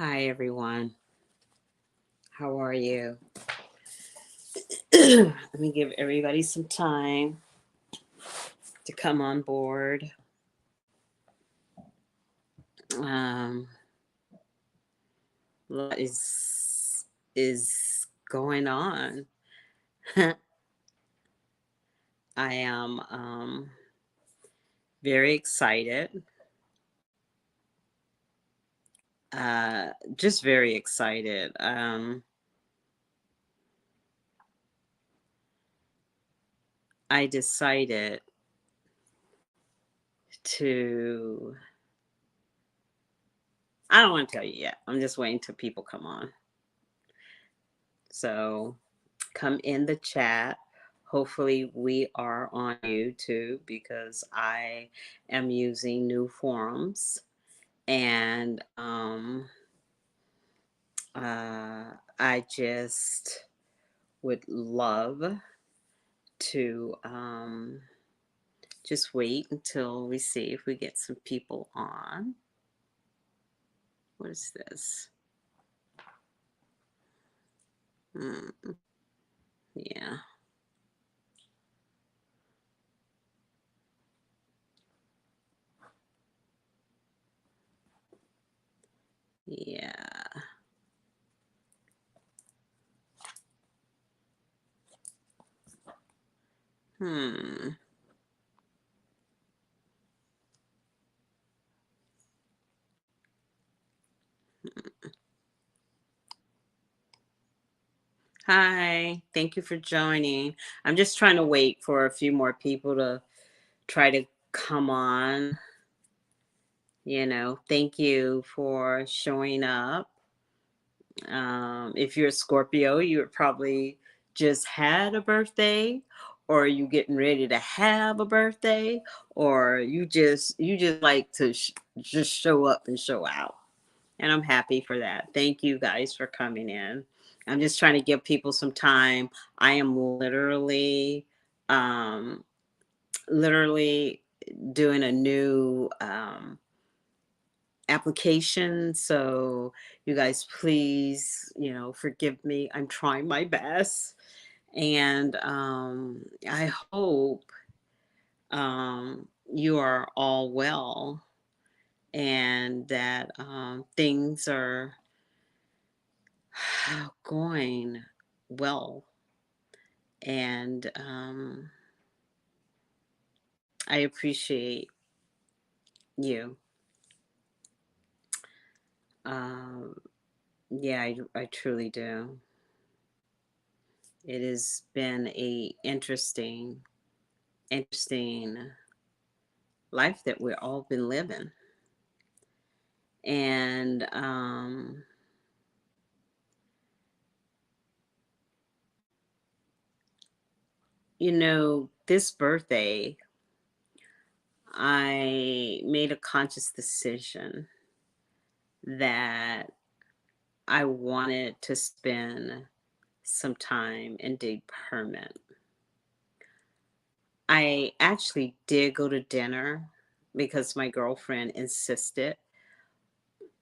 Hi, everyone. How are you? Let me give everybody some time to come on board. Um, what is going on? I am very excited. Just very excited. I decided to. I don't want to tell you yet. I'm just waiting till people come on. So come in the chat. Hopefully, we are on YouTube because I am using new forums, and I just would love to just wait until we see if we get some people on. What is this? Yeah. Yeah. Hmm. Hi. Thank you for joining. I'm just trying to wait for a few more people to try to come on. Thank you for showing up. If you're a Scorpio, you probably just had a birthday, or you getting ready to have a birthday, or you just like to just show up and show out. And I'm happy for that. Thank you guys for coming in. I'm just trying to give people some time. I am um, literally doing a new application. So you guys, please, forgive me. I'm trying my best. And I hope you are all well and that things are going well. And I appreciate you. Um, yeah, I truly do. It has been a interesting life that we've all been living. And this birthday, I made a conscious decision that I wanted to spend some time in Dig Permit. I actually did go to dinner because my girlfriend insisted,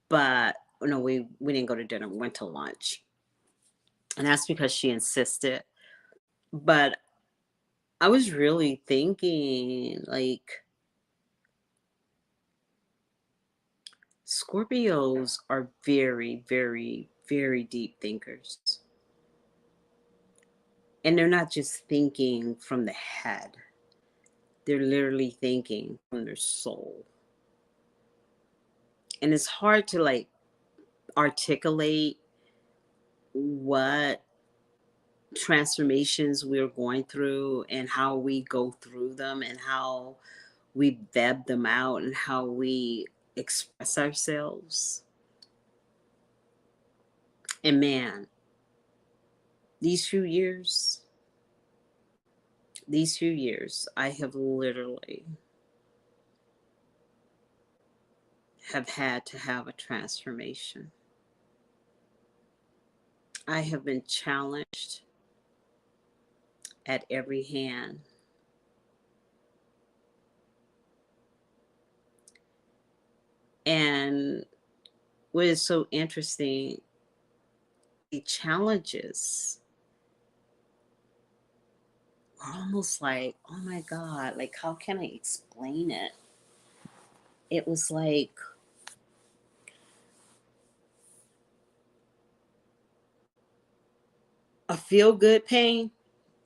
but no, we didn't go to dinner. We went to lunch, and that's because she insisted. But I was really thinking, like, Scorpios are very, very, very deep thinkers. And they're not just thinking from the head, they're literally thinking from their soul. And it's hard to like articulate what transformations we're going through and how we go through them and how we vet them out and how we express ourselves. And man, these few years, I have literally have had to have a transformation. I have been challenged at every hand. And what is so interesting, the challenges were almost like, oh my God, like, how can I explain it? It was like a feel good pain.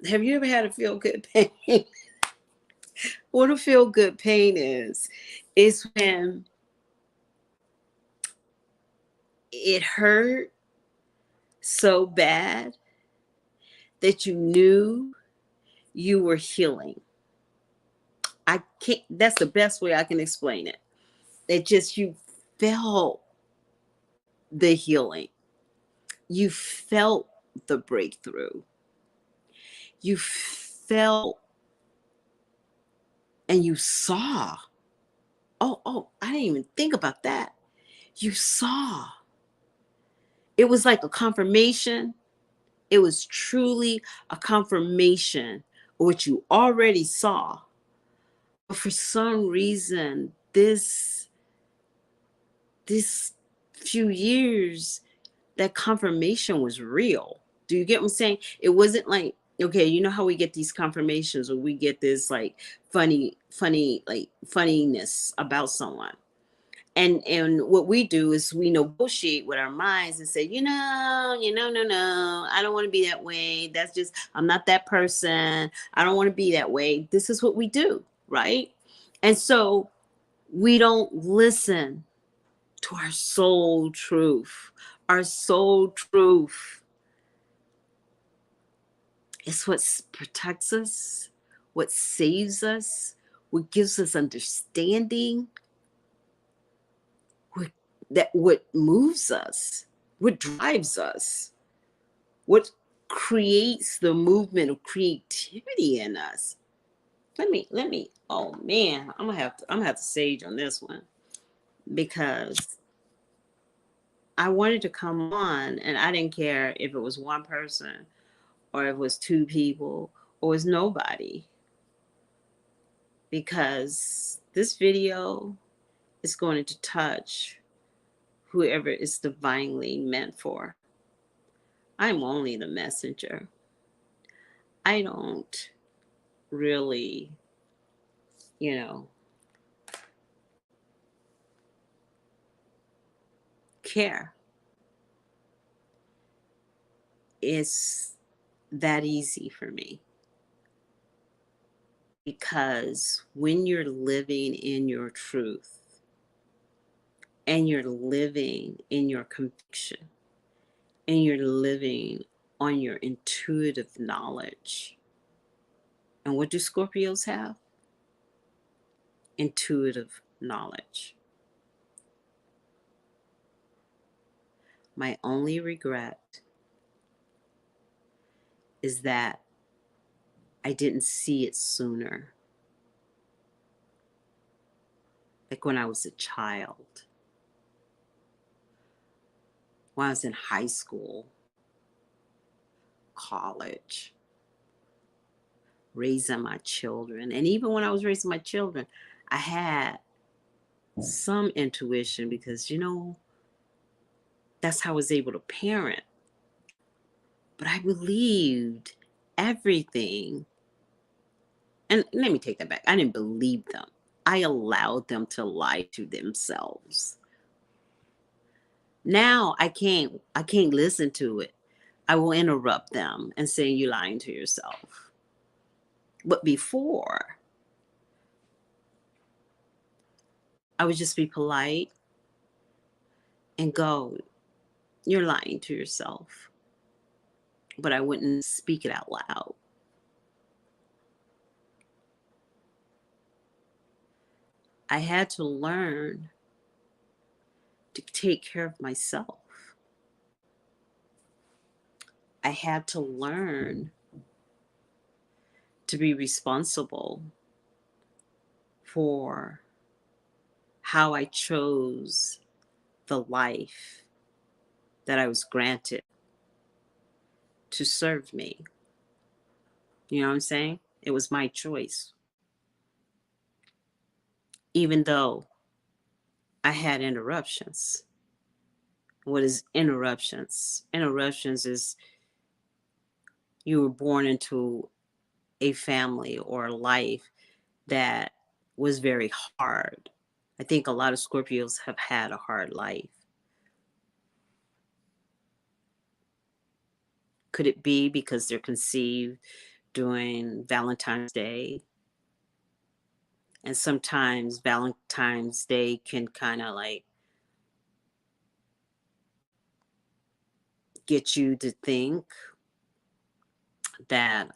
Have you ever had a feel good pain? What a feel good pain is when it hurt so bad that you knew you were healing. I can't, that's the best way I can explain it. That just you felt the healing, you felt the breakthrough, you felt and you saw. Oh, I didn't even think about that. You saw. It was like a confirmation. It was truly a confirmation of what you already saw. But for some reason, this few years, that confirmation was real. Do you get what I'm saying? It wasn't like, okay, you know how we get these confirmations or we get this like funny, like funniness about someone. And what we do is we negotiate with our minds and say, no, I don't want to be that way. That's just, I'm not that person. I don't want to be that way. This is what we do, right? And so we don't listen to our soul truth. Our soul truth is what protects us, what saves us, what gives us understanding, what moves us, what drives us, what creates the movement of creativity in us. Let me, oh man, I'm gonna have to sage on this one, because I wanted to come on and I didn't care if it was one person or if it was two people or it was nobody, because this video is going to touch whoever it's divinely meant for. I'm only the messenger. I don't really, you know, care. It's that easy for me, because when you're living in your truth and you're living in your conviction and you're living on your intuitive knowledge, and what do Scorpios have? Intuitive knowledge. My only regret is that I didn't see it sooner. Like when I was a child, when I was in high school, college, raising my children. And even when I was raising my children, I had some intuition because, that's how I was able to parent. But I believed everything. And let me take that back. I didn't believe them. I allowed them to lie to themselves. Now I can't listen to it. I will interrupt them and say, you're lying to yourself. But before, I would just be polite and go, you're lying to yourself. But I wouldn't speak it out loud. I had to learn to take care of myself. I had to learn to be responsible for how I chose the life that I was granted to serve me. You know what I'm saying? It was my choice. Even though I had interruptions. What is interruptions? Interruptions is you were born into a family or a life that was very hard. I think a lot of Scorpios have had a hard life. Could it be because they're conceived during Valentine's Day? And sometimes Valentine's Day can kind of like get you to think that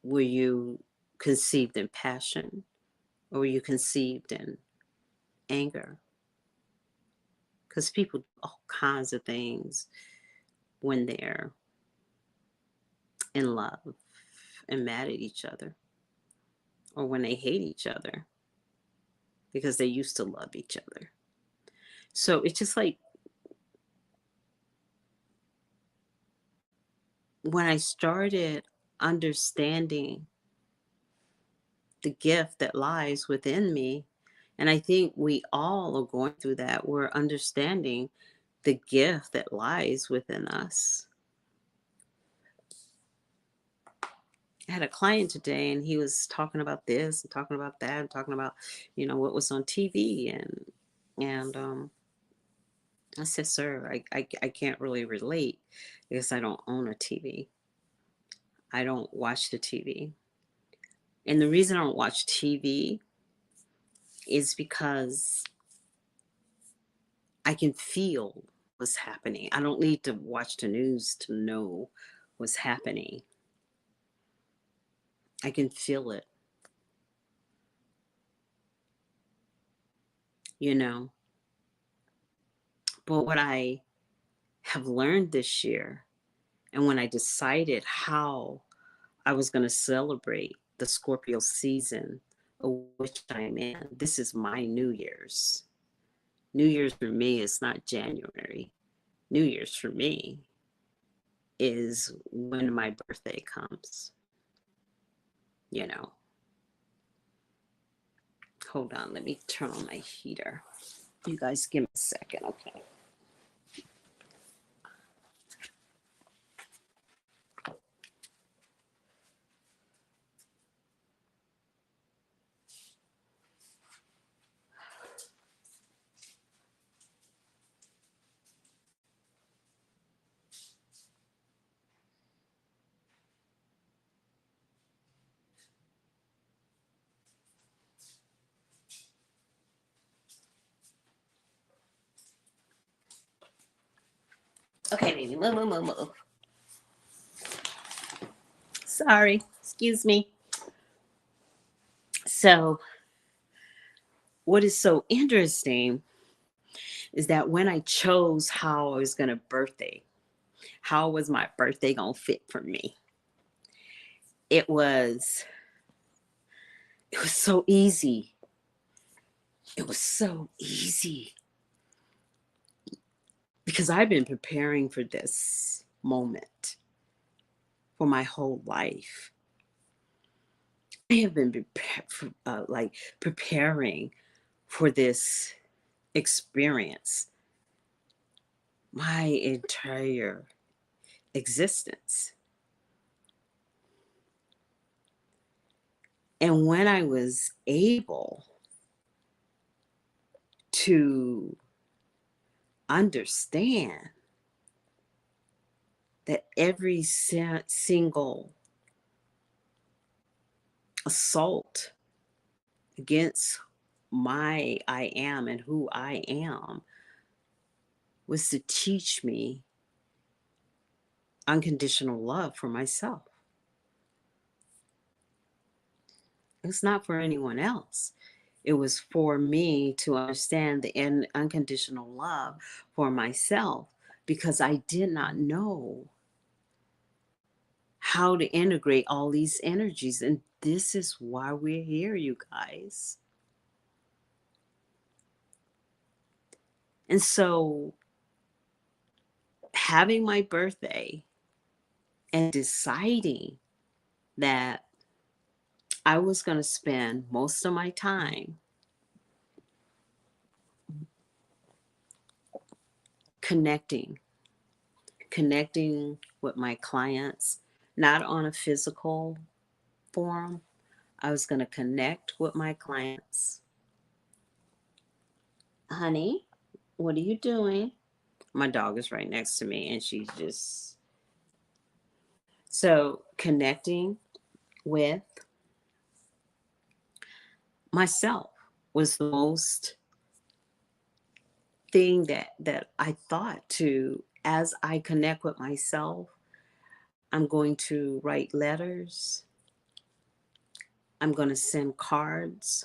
were you conceived in passion or were you conceived in anger? Because people do all kinds of things when they're in love and mad at each other or when they hate each other because they used to love each other. So it's just like when I started understanding the gift that lies within me, and I think we all are going through that, we're understanding the gift that lies within us. I had a client today and he was talking about this and talking about that and talking about, what was on TV and I said, sir, I can't really relate because I don't own a TV. I don't watch the TV. And the reason I don't watch TV is because I can feel what's happening. I don't need to watch the news to know what's happening. I can feel it, you know. But what I have learned this year, and when I decided how I was going to celebrate the Scorpio season of which I'm in, this is my New Year's. New Year's for me is not January. New Year's for me is when my birthday comes, you know. Hold on, let me turn on my heater. You guys give me a second, okay? Okay, baby, move. Sorry, excuse me. So, what is so interesting is that when I chose how I was going to birthday, how was my birthday going to fit for me? It was so easy. It was so easy because I've been preparing for this moment for my whole life. I have been preparing for this experience my entire existence. And when I was able to understand that every single assault against my I am and who I am was to teach me unconditional love for myself. It's not for anyone else. It was for me to understand the unconditional love for myself because I did not know how to integrate all these energies. And this is why we're here, you guys. And so, having my birthday and deciding that I was going to spend most of my time connecting, connecting with my clients, not on a physical forum. I was going to connect with my clients. Honey, what are you doing? My dog is right next to me and she's just so connecting with myself was the most thing that I thought to. As I connect with myself, I'm going to write letters. I'm going to send cards.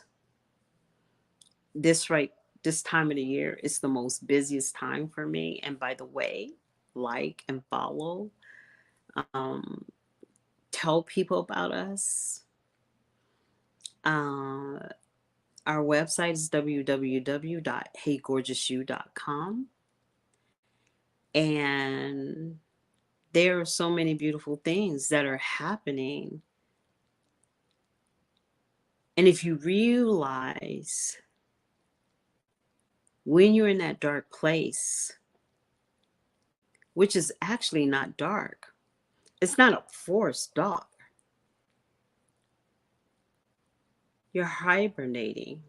This right this time of the year is the most busiest time for me. And by the way, like and follow. Um, Tell people about us. Uh, our website is www.heygorgousyou.com. And there are so many beautiful things that are happening. And if you realize when you're in that dark place, which is actually not dark, it's not a forced dark. You're hibernating.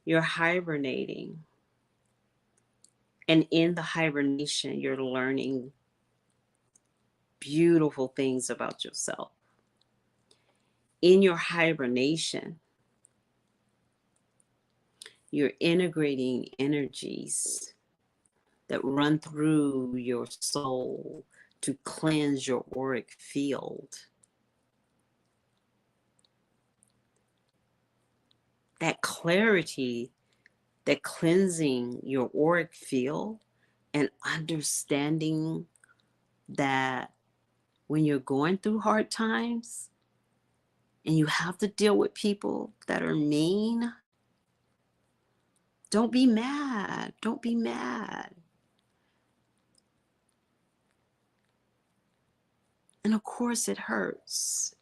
You're hibernating. And in the hibernation, you're learning beautiful things about yourself. In your hibernation, you're integrating energies that run through your soul to cleanse your auric field. That clarity, that cleansing your auric field, and understanding that when you're going through hard times and you have to deal with people that are mean, don't be mad. Don't be mad. And of course, it hurts.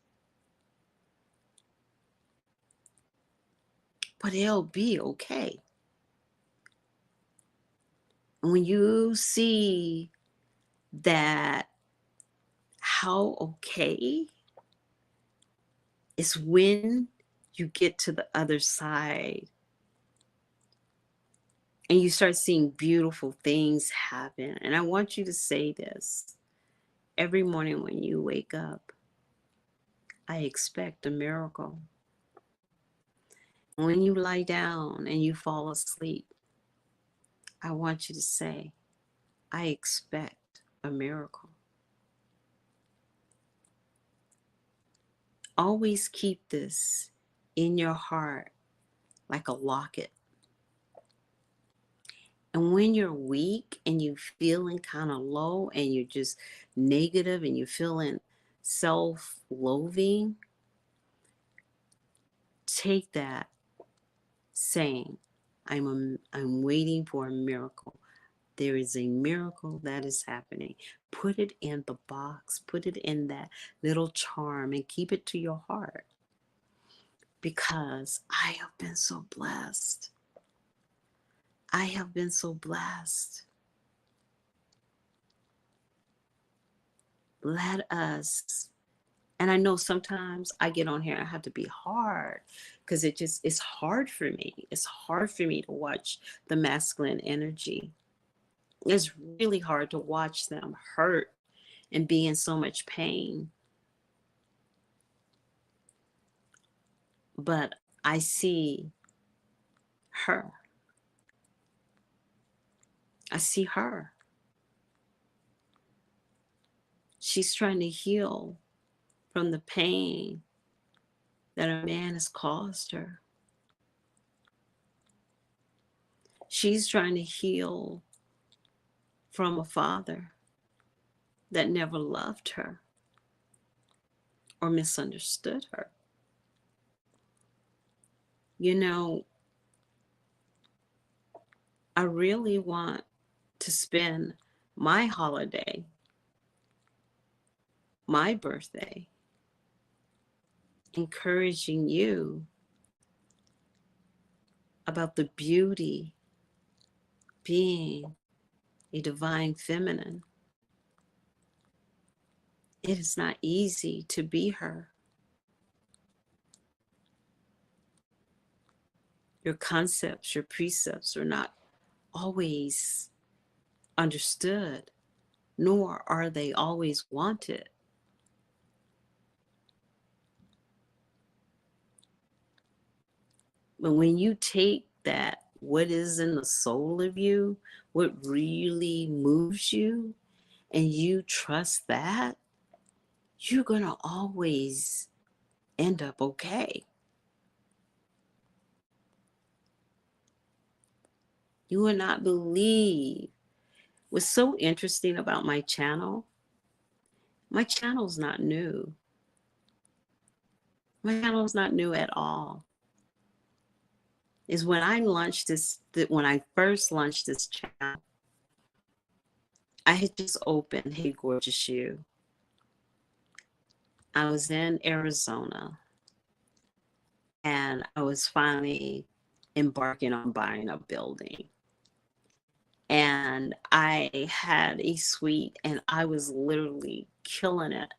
But it'll be okay. And when you see that how okay is when you get to the other side and you start seeing beautiful things happen. And I want you to say this every morning when you wake up: I expect a miracle. When you lie down and you fall asleep, I want you to say, I expect a miracle. Always keep this in your heart like a locket. And when you're weak and you feeling kind of low and you're just negative and you're feeling self-loathing, take that saying, I'm waiting for a miracle. There is a miracle that is happening. Put it in the box, put it in that little charm and keep it to your heart. Because I have been so blessed. I have been so blessed. Let us, and I know sometimes I get on here and I have to be hard because it's hard for me. It's hard for me to watch the masculine energy. It's really hard to watch them hurt and be in so much pain. But I see her. I see her. She's trying to heal from the pain that a man has caused her. She's trying to heal from a father that never loved her or misunderstood her. You know, I really want to spend my holiday, my birthday, encouraging you about the beauty being a divine feminine. It is not easy to be her. Your concepts, your precepts are not always understood, nor are they always wanted. But when you take that, what is in the soul of you, what really moves you, and you trust that, you're going to always end up okay. You will not believe. What's so interesting about my channel's not new. My channel's not new at all. Is when I launched this, when I first launched this channel, I had just opened Hey Gorgeous You. I was in Arizona and I was finally embarking on buying a building. And I had a suite and I was literally killing it.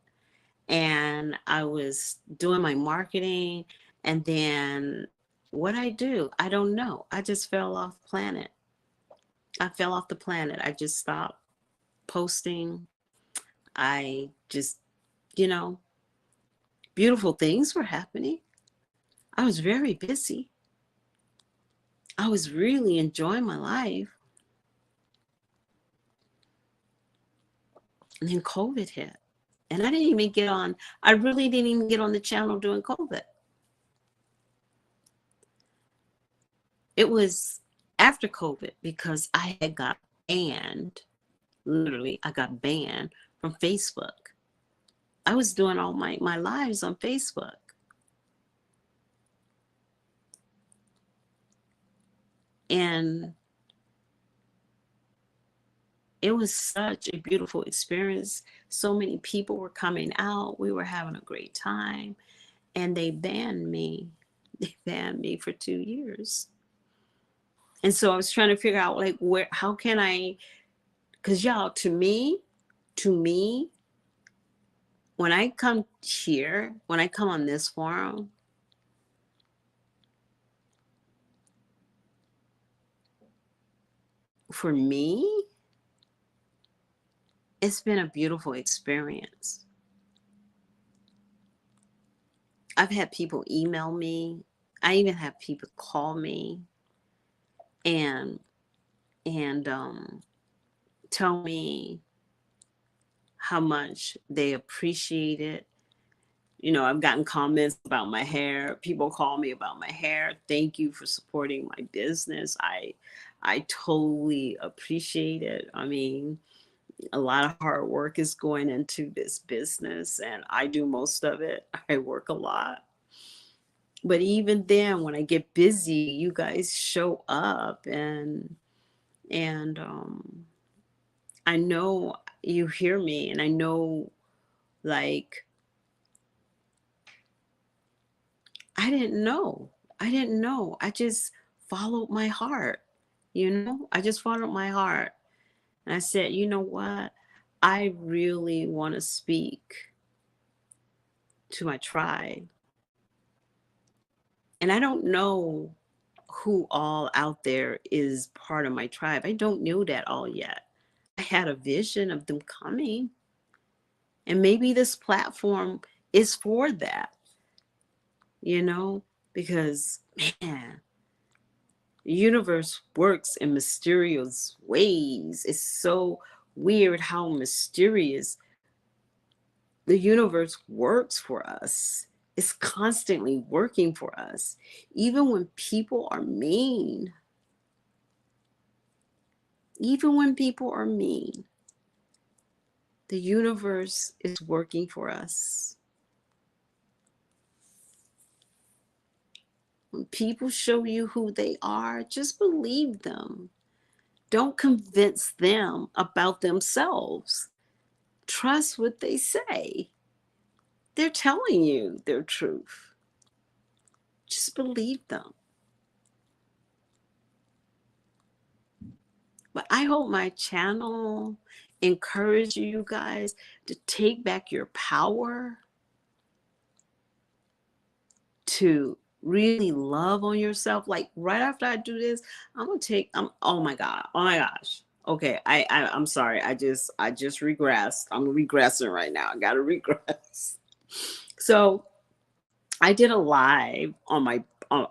And I was doing my marketing, and then what I do, I don't know. I just fell off planet. I fell off the planet. I just stopped posting. I just, you know, beautiful things were happening. I was very busy. I was really enjoying my life. And then COVID hit. And I didn't even get on, I really didn't even get on the channel during COVID. It was after COVID because I had got banned. Literally, I got banned from Facebook. I was doing all my lives on Facebook. And it was such a beautiful experience. So many people were coming out. We were having a great time. And they banned me. They banned me for 2 years. And so I was trying to figure out, like, how can I, because y'all, to me, when I come here, when I come on this forum, for me, it's been a beautiful experience. I've had people email me. I even have people call me and tell me how much they appreciate it. You know, I've gotten comments about my hair. People call me about my hair. Thank you for supporting my business. I totally appreciate it. I mean, a lot of hard work is going into this business, and I do most of it. I work a lot. But even then, when I get busy, you guys show up, and I know you hear me, and I know, like, I didn't know. I didn't know. I just followed my heart. You know, I just followed my heart. And I said, you know what? I really want to speak to my tribe. And I don't know who all out there is part of my tribe. I don't know that all yet. I had a vision of them coming. And maybe this platform is for that, you know, because, man, the universe works in mysterious ways. It's so weird how mysterious the universe works for us. It's constantly working for us. Even when people are mean, even when people are mean, the universe is working for us. When people show you who they are, just believe them. Don't convince them about themselves. Trust what they say. They're telling you their truth. Just believe them. But I hope my channel encourage you guys to take back your power, to really love on yourself. Like right after I do this, oh my God. Oh my gosh. Okay. I'm sorry. I just regressed. I'm regressing right now. I gotta regress. So I did a live on my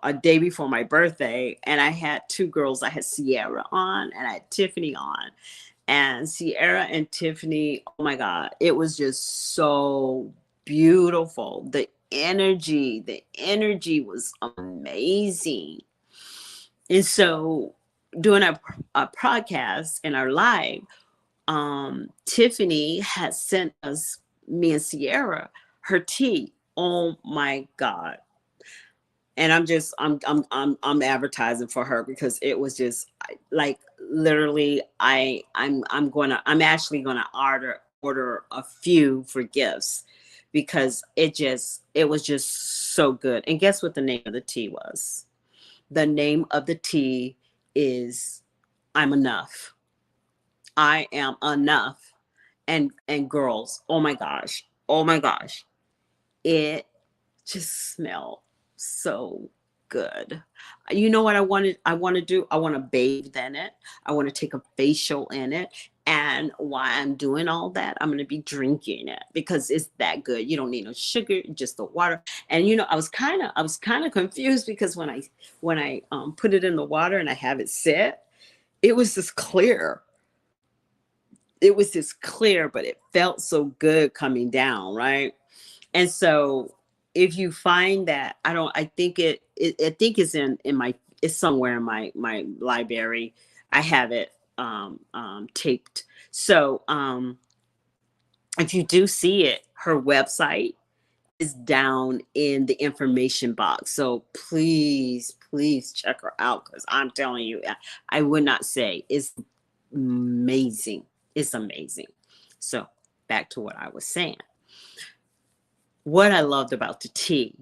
a day before my birthday, and I had two girls. I had Sierra on and I had Tiffany on. And Sierra and Tiffany, oh my God, it was just so beautiful. The energy was amazing. And so doing a podcast and our live, Tiffany had sent us, me and Sierra, her tea. Oh my God. And I'm advertising for her because it was just like literally I'm actually gonna order a few for gifts because it was just so good. And guess what the name of the tea was? The name of the tea is I'm enough. I am enough. And girls, oh my gosh. Oh my gosh. It just smelled so good. You know what I want to do? I want to bathe in it. I want to take a facial in it. And while I'm doing all that, I'm going to be drinking it because it's that good. You don't need no sugar, just the water. And I was kind of confused because when I put it in the water and I have it set, it was just clear. It was just clear, but it felt so good coming down, right? And so if you find that, I think I think it's somewhere in my library. I have it taped. So if you do see it, her website is down in the information box. So please check her out because I'm telling you, I would not say it's amazing. It's amazing. So back to what I was saying. What I loved about the tea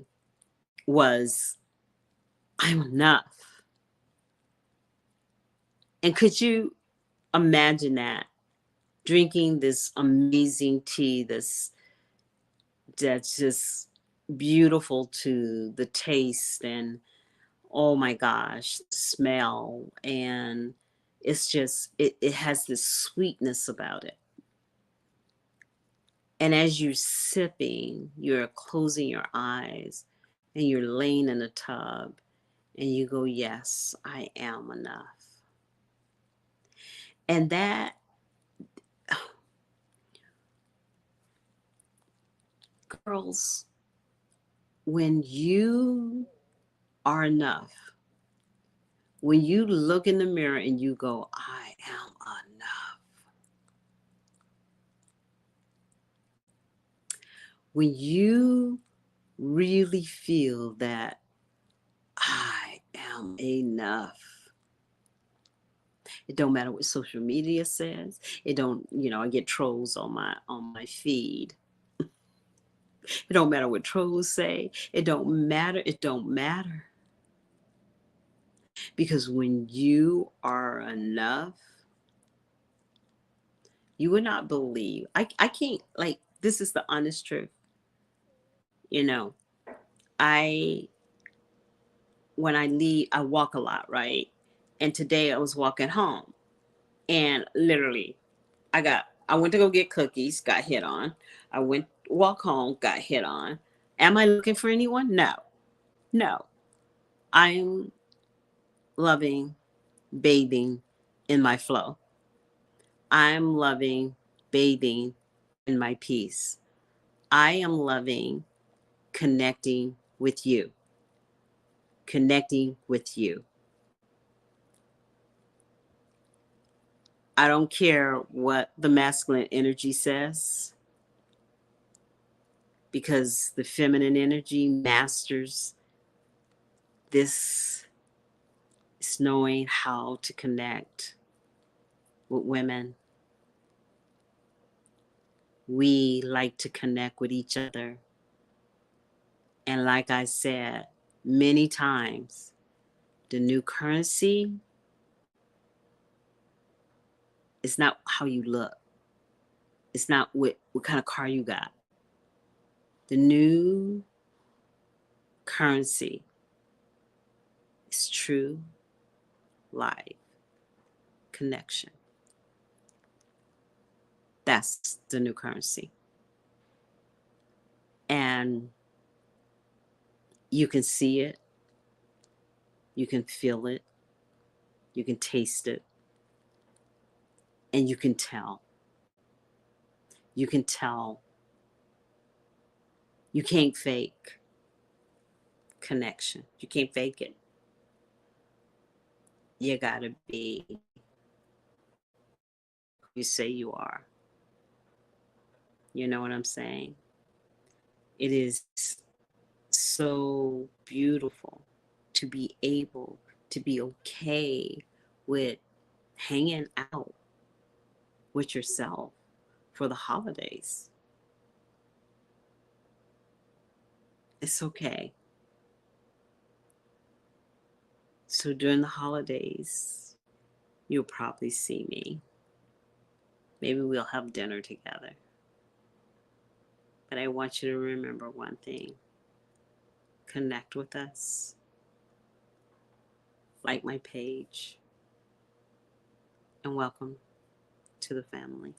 was I'm enough. And could you imagine that drinking this amazing tea that's just beautiful to the taste and oh my gosh, smell, and it has this sweetness about it. And as you're sipping, you're closing your eyes and you're laying in a tub and you go, yes, I am enough. And that, girls, when you are enough, when you look in the mirror and you go, I am enough, when you really feel that I am enough, it don't matter what social media says. It don't, I get trolls on my feed. It don't matter what trolls say. It don't matter. It don't matter. Because when you are enough, you would not believe. I can't, like, this is the honest truth. You know, I, when I leave, I walk a lot, right? And today I was walking home and literally I went to go get cookies, got hit on. I went walk home, got hit on. Am I looking for anyone? No. No. I'm loving bathing in my flow. I'm loving bathing in my peace. I am loving connecting with you. Connecting with you. I don't care what the masculine energy says because the feminine energy masters this is knowing how to connect with women. We like to connect with each other. And like I said, many times. The new currency is not how you look. It's not what kind of car you got. The new currency is true life connection. That's the new currency. And you can see it, you can feel it, you can taste it, and you can tell. You can tell. You can't fake connection. You can't fake it. You gotta be who you say you are. You know what I'm saying? It is so beautiful to be able to be okay with hanging out with yourself for the holidays. It's okay. So during the holidays, you'll probably see me. Maybe we'll have dinner together. But I want you to remember one thing: connect with us, like my page, and welcome to the family.